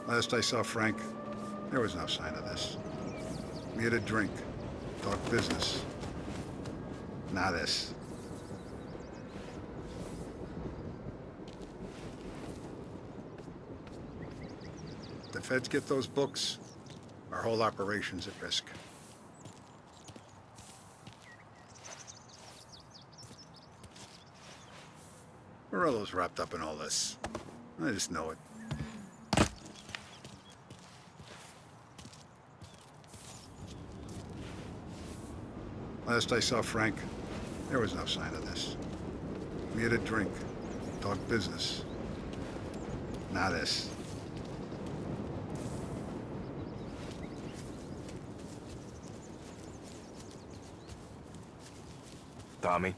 Last I saw Frank, there was no sign of this. We had a drink, talked business. Now this. If the feds get those books, our whole operation's at risk. Morello's wrapped up in all this. I just know it. Last I saw Frank, there was no sign of this. We had a drink, talked business. Now this. Tommy?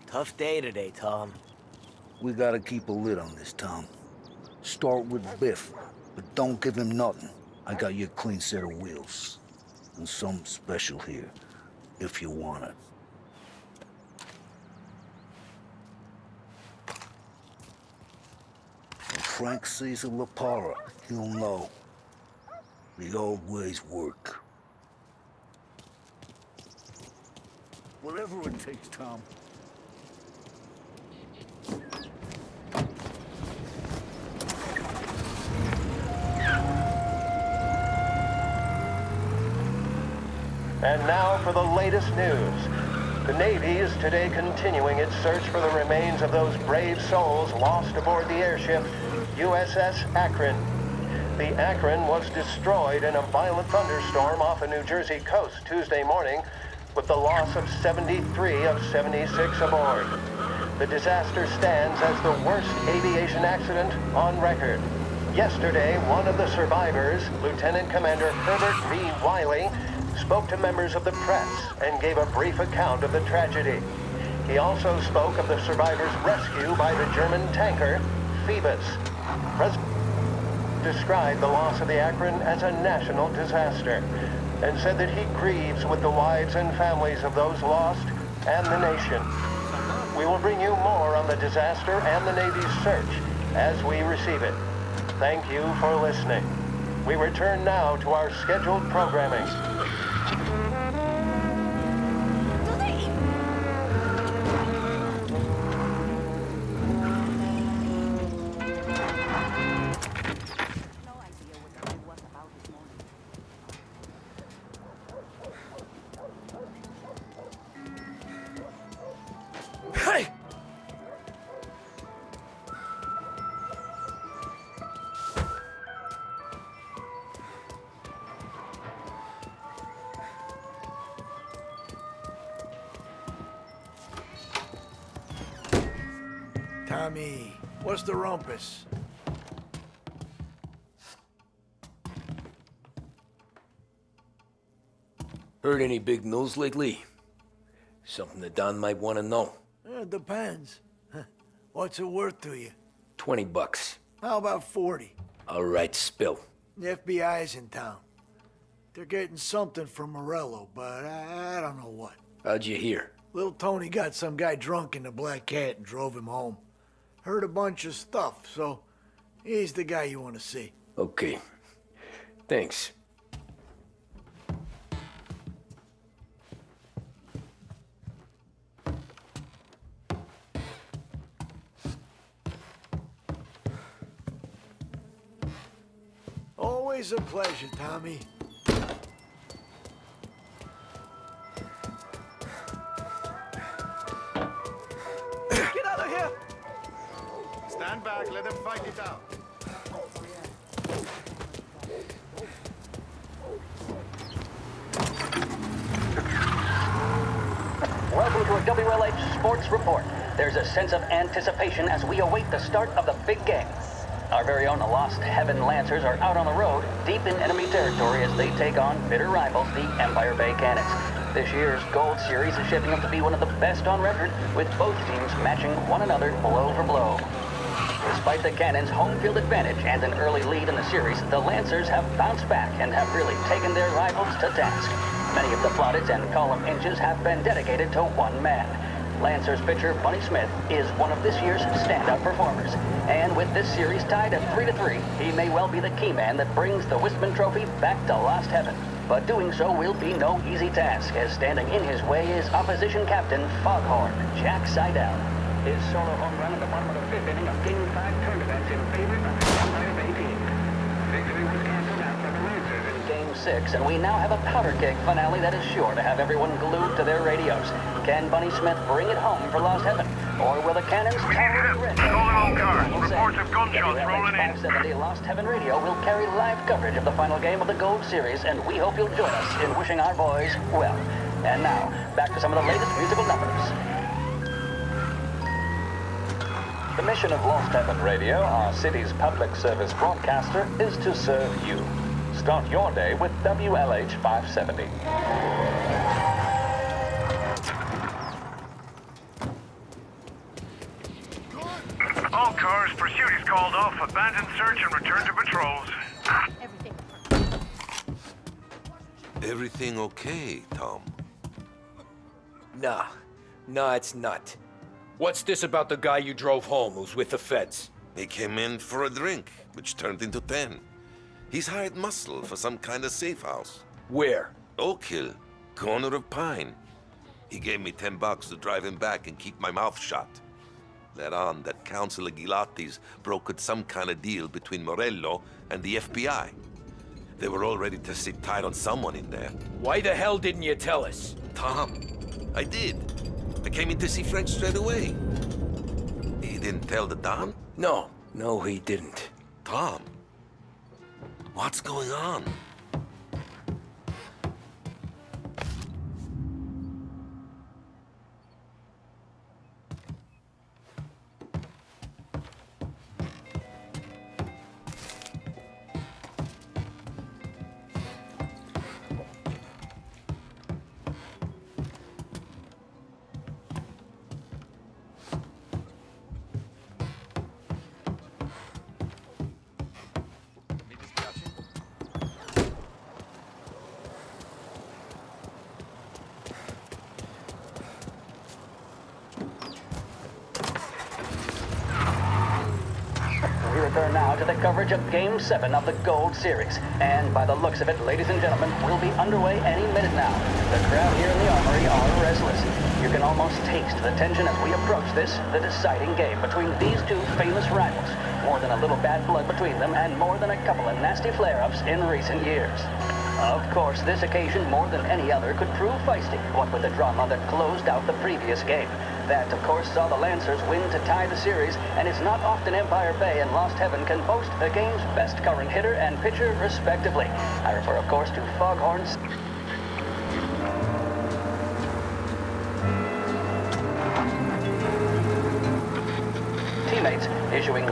Tough day today, Tom. We gotta keep a lid on this, Tom. Start with Biff, but don't give him nothing. I got you a clean set of wheels. And something special here, if you want it. When Frank sees a La Parra, he'll know. The old ways work. Whatever it takes, Tom. And now for the latest news. The Navy is today continuing its search for the remains of those brave souls lost aboard the airship USS Akron. The Akron was destroyed in a violent thunderstorm off the New Jersey coast Tuesday morning, with the loss of 73 of 76 aboard. The disaster stands as the worst aviation accident on record. Yesterday, one of the survivors, Lieutenant Commander Herbert V. Wiley, spoke to members of the press and gave a brief account of the tragedy. He also spoke of the survivors' rescue by the German tanker, Phoebus. President described the loss of the Akron as a national disaster and said that he grieves with the wives and families of those lost and the nation. We will bring you more on the disaster and the Navy's search as we receive it. Thank you for listening. We return now to our scheduled programming. Hey! Tommy, what's the rumpus? Heard any big news lately? Something that Don might want to know. It depends. What's it worth to you? $20. How about 40? All right, spill. The FBI's in town. They're getting something from Morello, but I don't know what. How'd you hear? Little Tony got some guy drunk in the Black Cat and drove him home. Heard a bunch of stuff, so he's the guy you want to see. Okay. Thanks. Always a pleasure, Tommy. Get out of here! Stand back, let them fight it out. Welcome to a WLH Sports Report. There's a sense of anticipation as we await the start of the big game. Our very own Lost Heaven Lancers are out on the road, deep in enemy territory as they take on bitter rivals, the Empire Bay Cannons. This year's Gold Series is shaping up to be one of the best on record, with both teams matching one another blow for blow. Despite the Cannons' home field advantage and an early lead in the series, the Lancers have bounced back and have really taken their rivals to task. Many of the plaudits and column inches have been dedicated to one man. Lancers pitcher Bunny Smith is one of this year's standout performers. And with this series tied at 3-3, he may well be the key man that brings the Wistman Trophy back to Lost Heaven. But doing so will be no easy task, as standing in his way is opposition captain Foghorn Jack Seidel. His solo home run at the bottom of the fifth inning of Game 5 turned events in favor of the Empire Bay team. Victory was canceled out for the Lancers in Game 6, and we now have a powder keg finale that is sure to have everyone glued to their radios. Can Bunny Smith bring it home for Lost Heaven? Or will the cannons tower red? Stolen all cars. Reports of gunshots rolling in. 570 Lost Heaven Radio will carry live coverage of the final game of the Gold Series, and we hope you'll join us in wishing our boys well. And now, back to some of the latest musical numbers. The mission of Lost Heaven Radio, our city's public service broadcaster, is to serve you. Start your day with WLH 570. All cars, pursuit is called off. Abandon search and return to patrols. Everything okay, Tom? Nah, it's not. What's this about the guy you drove home who's with the feds? He came in for a drink, which turned into 10. He's hired muscle for some kind of safe house. Where? Oak Hill, corner of Pine. He gave me $10 to drive him back and keep my mouth shut. Let on that Councilor Gilatti's brokered some kind of deal between Morello and the FBI. They were all ready to sit tight on someone in there. Why the hell didn't you tell us? Tom, I did. I came in to see Frank straight away. He didn't tell the Don? No, he didn't. Tom, what's going on? We return now to the coverage of Game 7 of the Gold Series. And by the looks of it, ladies and gentlemen, we'll be underway any minute now. The crowd here in the Armory are restless. You can almost taste the tension as we approach this, the deciding game between these two famous rivals. More than a little bad blood between them, and more than a couple of nasty flare-ups in recent years. Of course, this occasion, more than any other, could prove feisty, what with the drama that closed out the previous game. That, of course, saw the Lancers win to tie the series, and it's not often Empire Bay and Lost Heaven can boast the game's best current hitter and pitcher, respectively. I refer, of course, to Foghorn's teammates issuing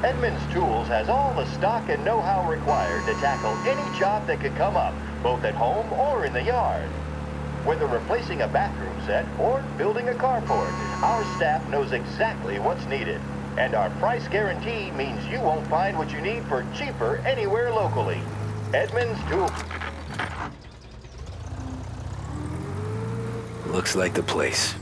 Edmunds Tools has all the stock and know-how required to tackle any job that could come up, both at home or in the yard. Whether replacing a bathroom set or building a carport, our staff knows exactly what's needed. And our price guarantee means you won't find what you need for cheaper anywhere locally. Edmunds Tools. Looks like the place.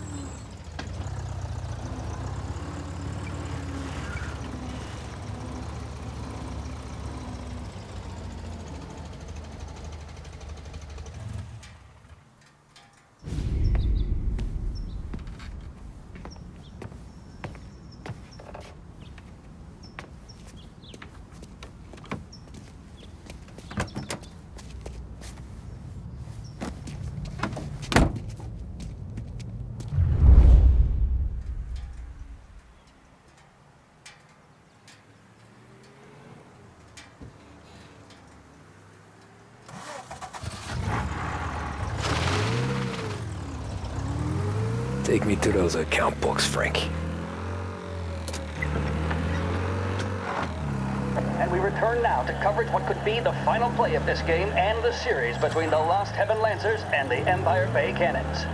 Take me to those account books, Frank. And we return now to coverage what could be the final play of this game and the series between the Lost Heaven Lancers and the Empire Bay Cannons.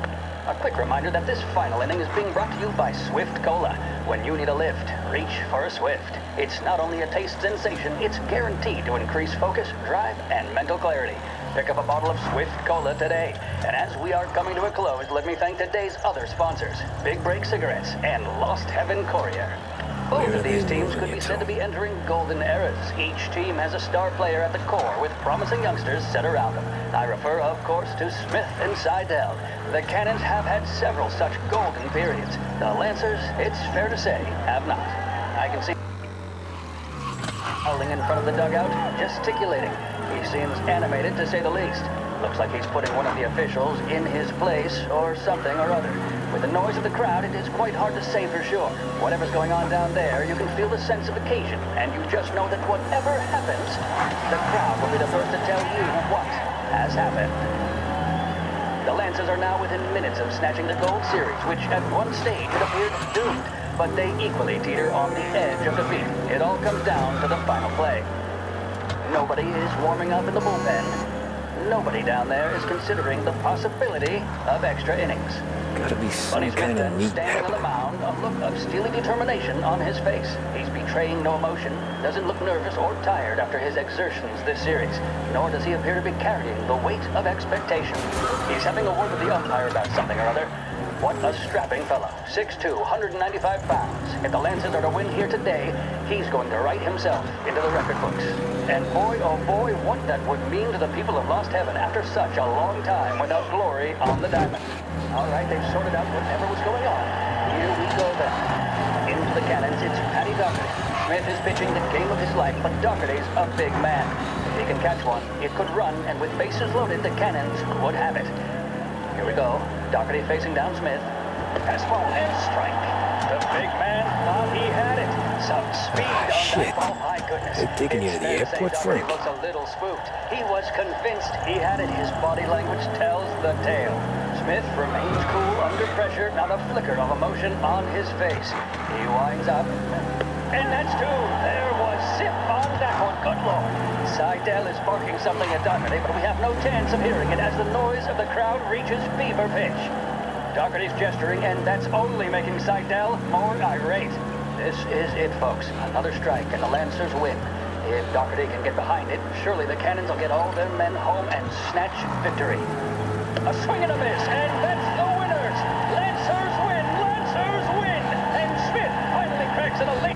A quick reminder that this final inning is being brought to you by Swift Cola. When you need a lift, reach for a Swift. It's not only a taste sensation, it's guaranteed to increase focus, drive, and mental clarity. Pick up a bottle of Swift Cola today. And as we are coming to a close, let me thank today's other sponsors, Big Break Cigarettes and Lost Heaven Courier. Both of these teams could be said to be entering golden eras. Each team has a star player at the core with promising youngsters set around them. I refer, of course, to Smith and Seidel. The Cannons have had several such golden periods. The Lancers, it's fair to say, have not. I can see howling in front of the dugout, gesticulating. He seems animated, to say the least. Looks like he's putting one of the officials in his place, or something or other. With the noise of the crowd, it is quite hard to say for sure. Whatever's going on down there, you can feel the sense of occasion, and you just know that whatever happens, the crowd will be the first to tell you what has happened. The Lancers are now within minutes of snatching the Gold Series, which at one stage it appeared doomed, but they equally teeter on the edge of defeat. It all comes down to the final play. Nobody is warming up in the bullpen. Nobody down there is considering the possibility of extra innings. Gotta be some Bunny kind Smith of then, neat standing on the happening. mound, a look of steely determination on his face. He's betraying no emotion, doesn't look nervous or tired after his exertions this series, nor does he appear to be carrying the weight of expectation. He's having a word with the umpire about something or other. What a strapping fellow. 6'2", 195 pounds. If the Lancers are to win here today, he's going to write himself into the record books. And boy, oh boy, what that would mean to the people of Lost Heaven after such a long time without glory on the diamond. All right, they've sorted out whatever was going on. Here we go then. Into the Cannons, it's Paddy Doherty. Smith is pitching the game of his life, but Doherty's a big man. If he can catch one, it could run, and with bases loaded, the Cannons would have it. Here we go. Doherty facing down Smith. Fastball and strike. The big man thought he had it. Some speed on Shit. that ball. My goodness. They're taking you to the It's fair airport, say Frank? Doherty looks a little spooked. He was convinced he had it. His body language tells the tale. Smith remains cool under pressure, not a flicker of emotion on his face. He winds up. And that's two. There was zip on that one. Good Lord. Seidel is barking something at Doherty, but we have no chance of hearing it as the noise of the crowd reaches fever pitch. Doherty's gesturing, and that's only making Seidel more irate. This is it, folks. Another strike, and the Lancers win. If Doherty can get behind it, surely the Cannons will get all their men home and snatch victory. A swing and a miss, and that's the winners! Lancers win! Lancers win! And Smith finally cracks in a late...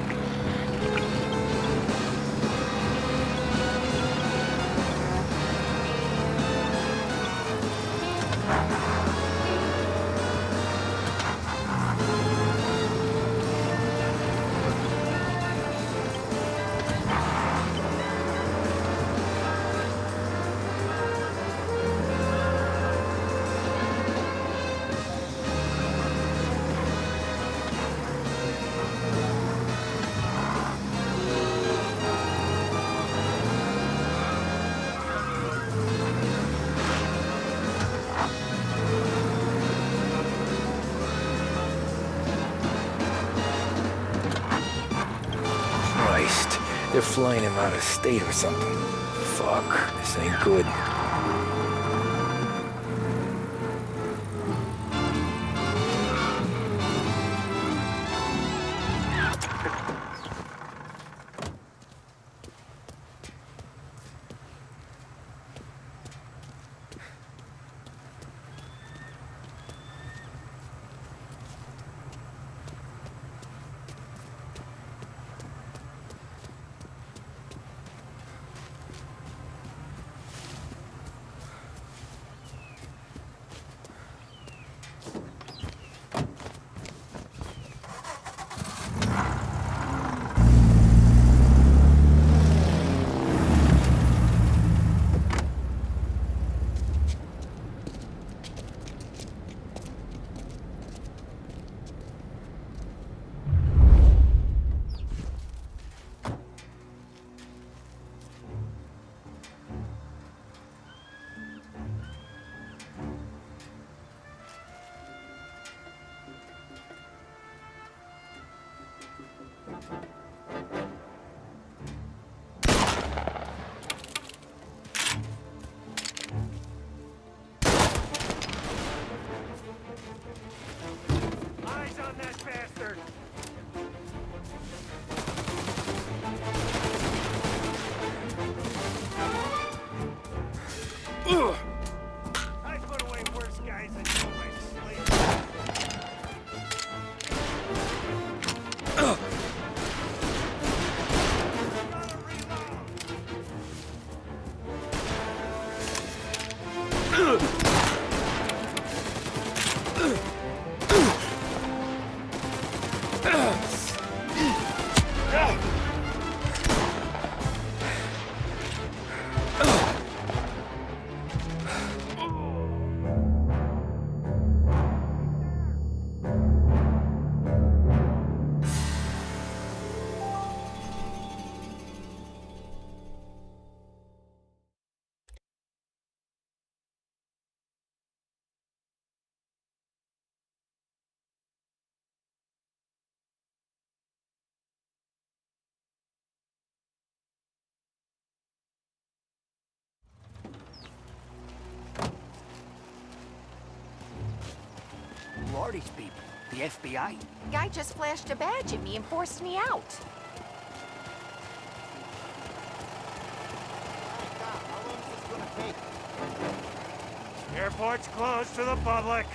Christ. They're flying him out of state or something. Fuck, this ain't good. Eyes on that bastard! I put away worse guys than you, my slave. Gotta reload! Who are these people? The FBI? Guy just flashed a badge at me and forced me out. Airport's closed to the public.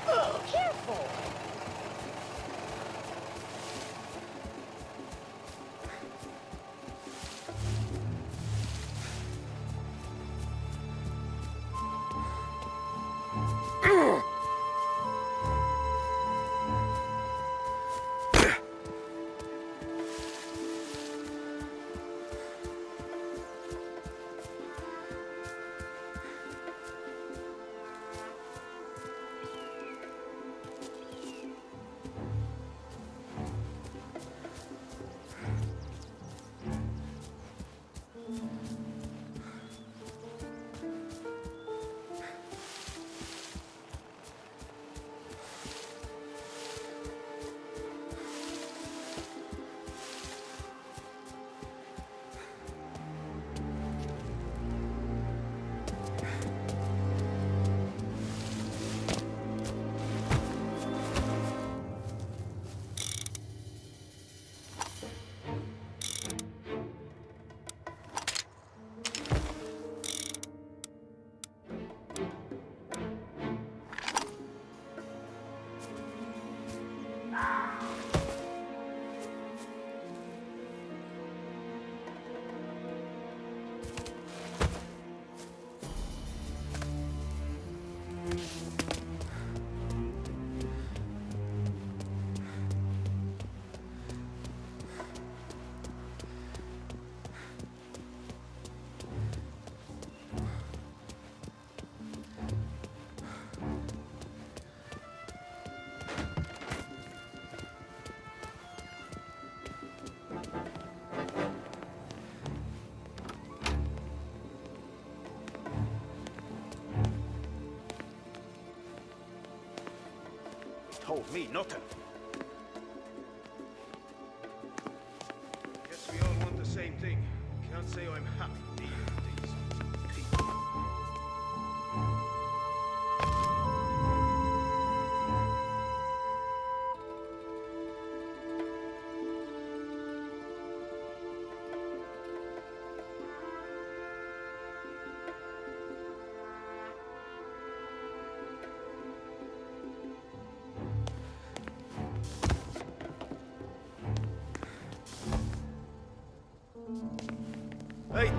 Oh, careful! Told me nothing. Guess we all want the same thing. Can't say I'm happy dealing with these people. Hey!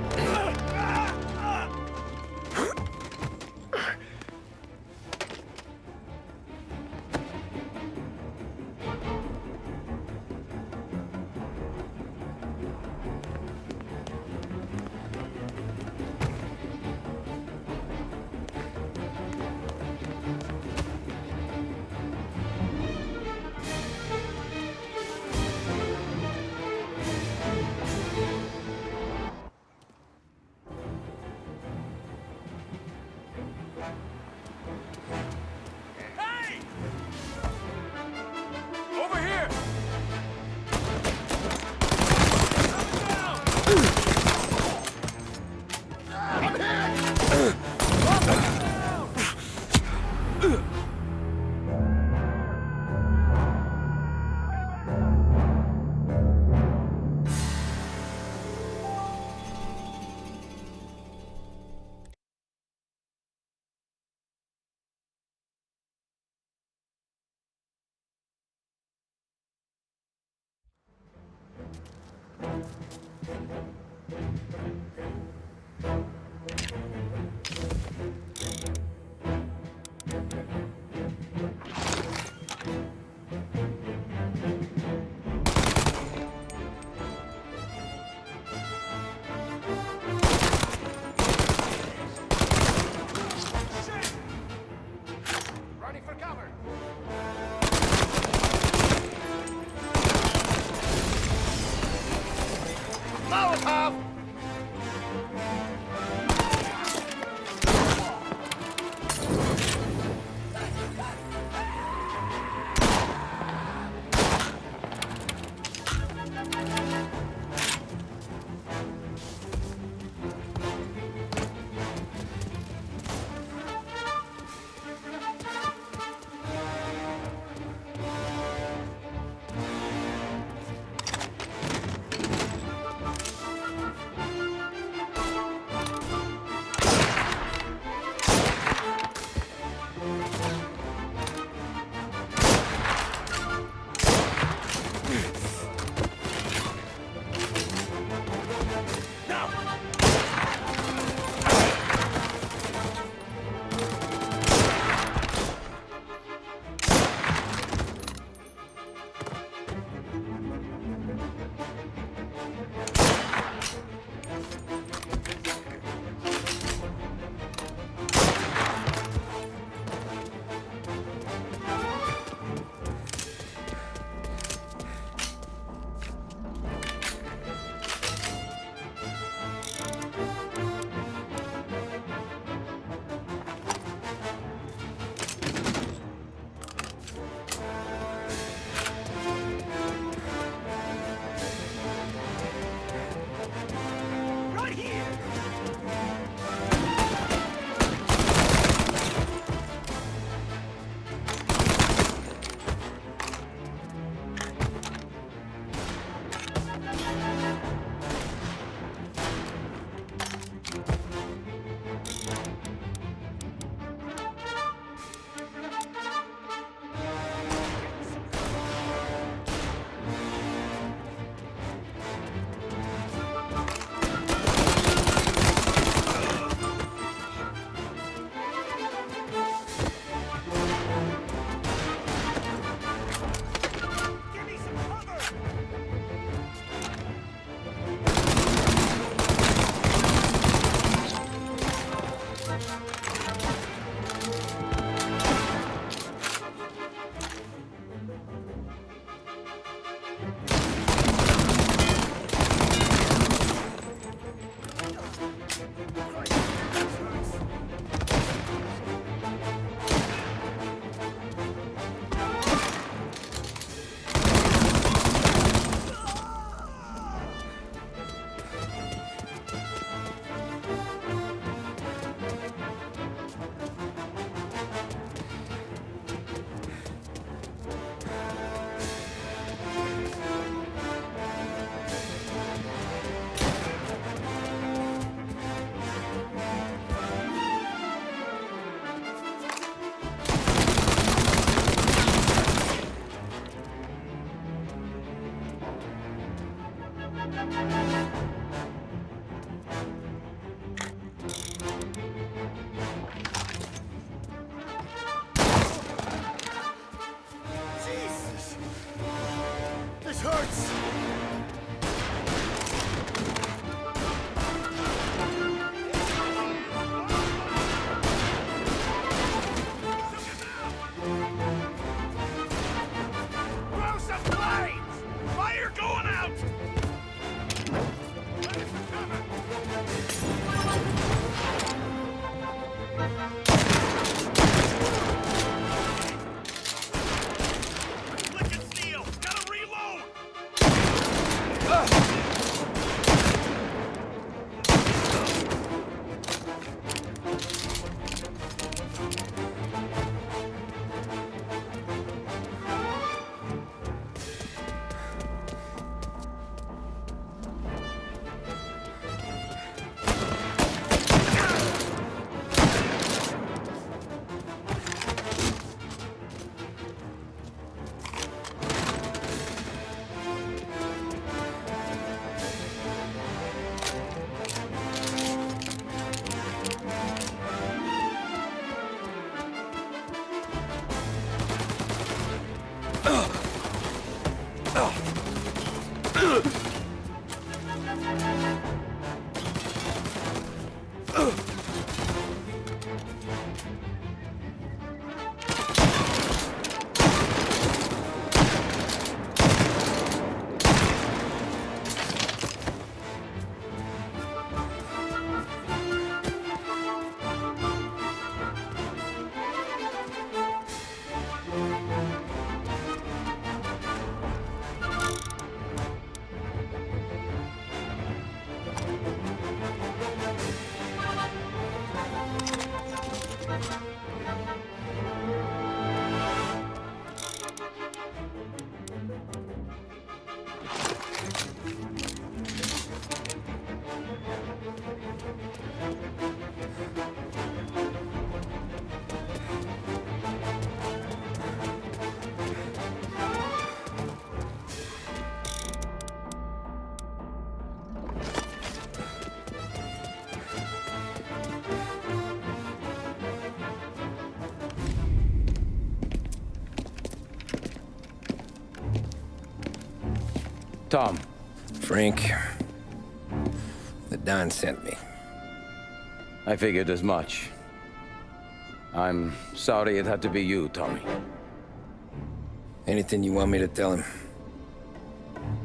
Running for cover. Molotov! Tom. Frank, the Don sent me. I figured as much. I'm sorry it had to be you, Tommy. Anything you want me to tell him?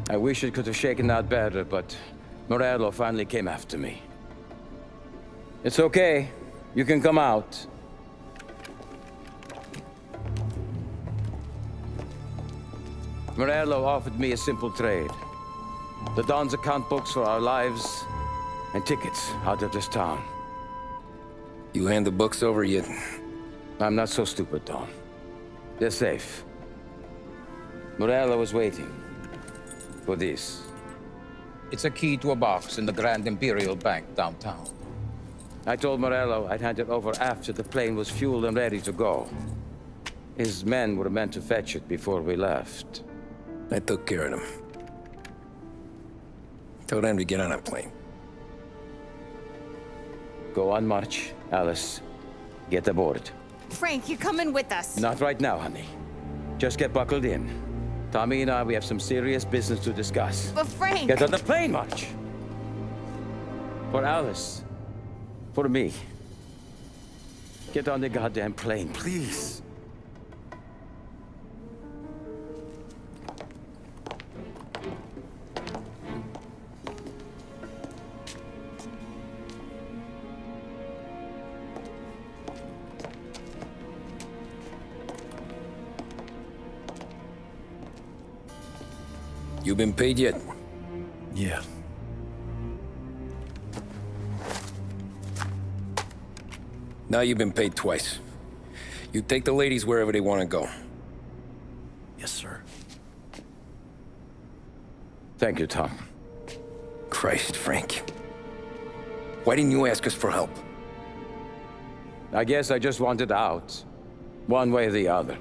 I wish it could have shaken out better, but Morello finally came after me. It's okay. You can come out. Morello offered me a simple trade. The Don's account books for our lives and tickets out of this town. You hand the books over yet? I'm not so stupid, Don. They're safe. Morello was waiting for this. It's a key to a box in the Grand Imperial Bank downtown. I told Morello I'd hand it over after the plane was fueled and ready to go. His men were meant to fetch it before we left. I took care of them. Told them to get on a plane. Go on march, Alice. Get aboard. Frank, you're coming with us. Not right now, honey. Just get buckled in. Tommy and I, we have some serious business to discuss. But Frank... Get on the plane, March! For Alice. For me. Get on the goddamn plane, please. You been paid yet? Yeah. Now you've been paid twice. You take the ladies wherever they want to go. Yes, sir. Thank you, Tom. Christ, Frank. Why didn't you ask us for help? I guess I just wanted out. One way or the other.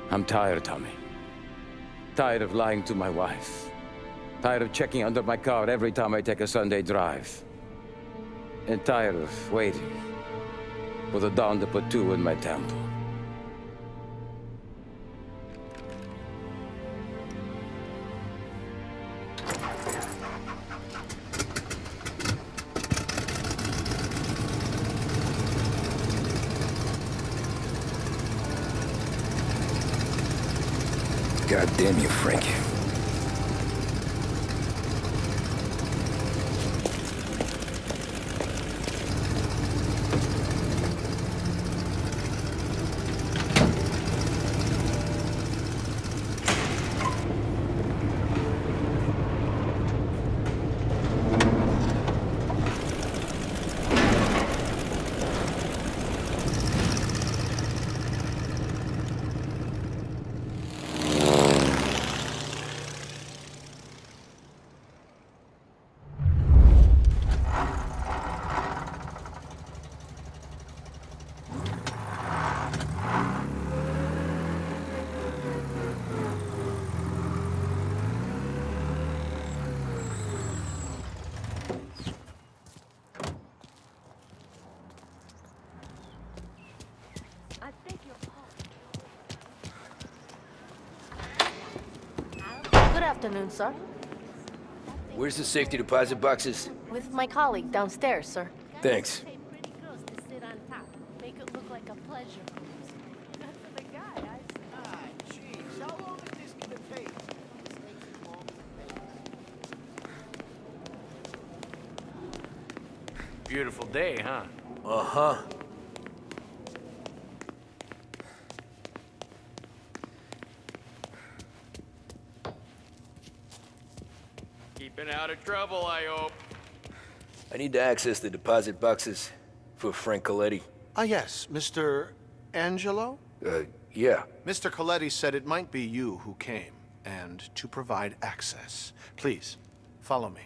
I'm tired, Tommy. Tired of lying to my wife. Tired of checking under my car every time I take a Sunday drive. And tired of waiting for the dawn to put two in my temple. God damn you, Frank. Good afternoon, sir. Where's the safety deposit boxes? With my colleague downstairs, sir. Thanks. Make it look like a pleasure cruise. Good for the guy, Jeez, how long is this gonna take? Beautiful day, huh? Uh-huh. Keeping out of trouble, I hope. I need to access the deposit boxes for Frank Coletti. Ah, yes, Mr. Angelo? Yeah. Mr. Coletti said it might be you who came, and to provide access. Please, follow me.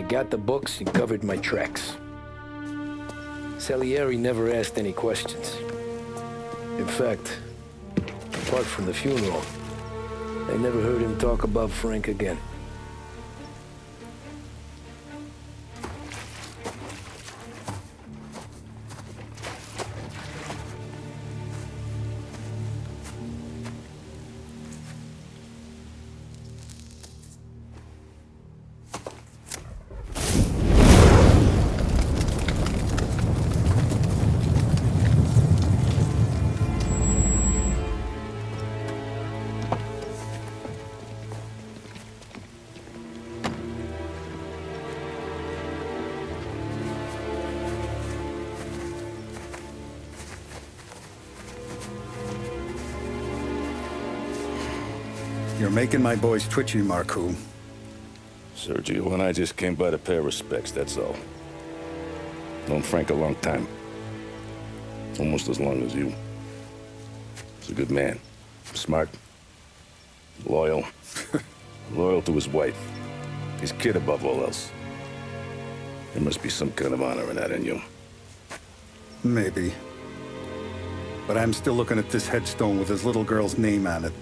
got the books and covered my tracks. Salieri never asked any questions. In fact, apart from the funeral, I never heard him talk about Frank again. You're making my boys twitchy, Marcoux. Sergio and I just came by to pay our respects, that's all. Known Frank a long time. Almost as long as you. He's a good man. Smart. Loyal. Loyal to his wife. His kid above all else. There must be some kind of honor in that in you. Maybe. But I'm still looking at this headstone with his little girl's name on it.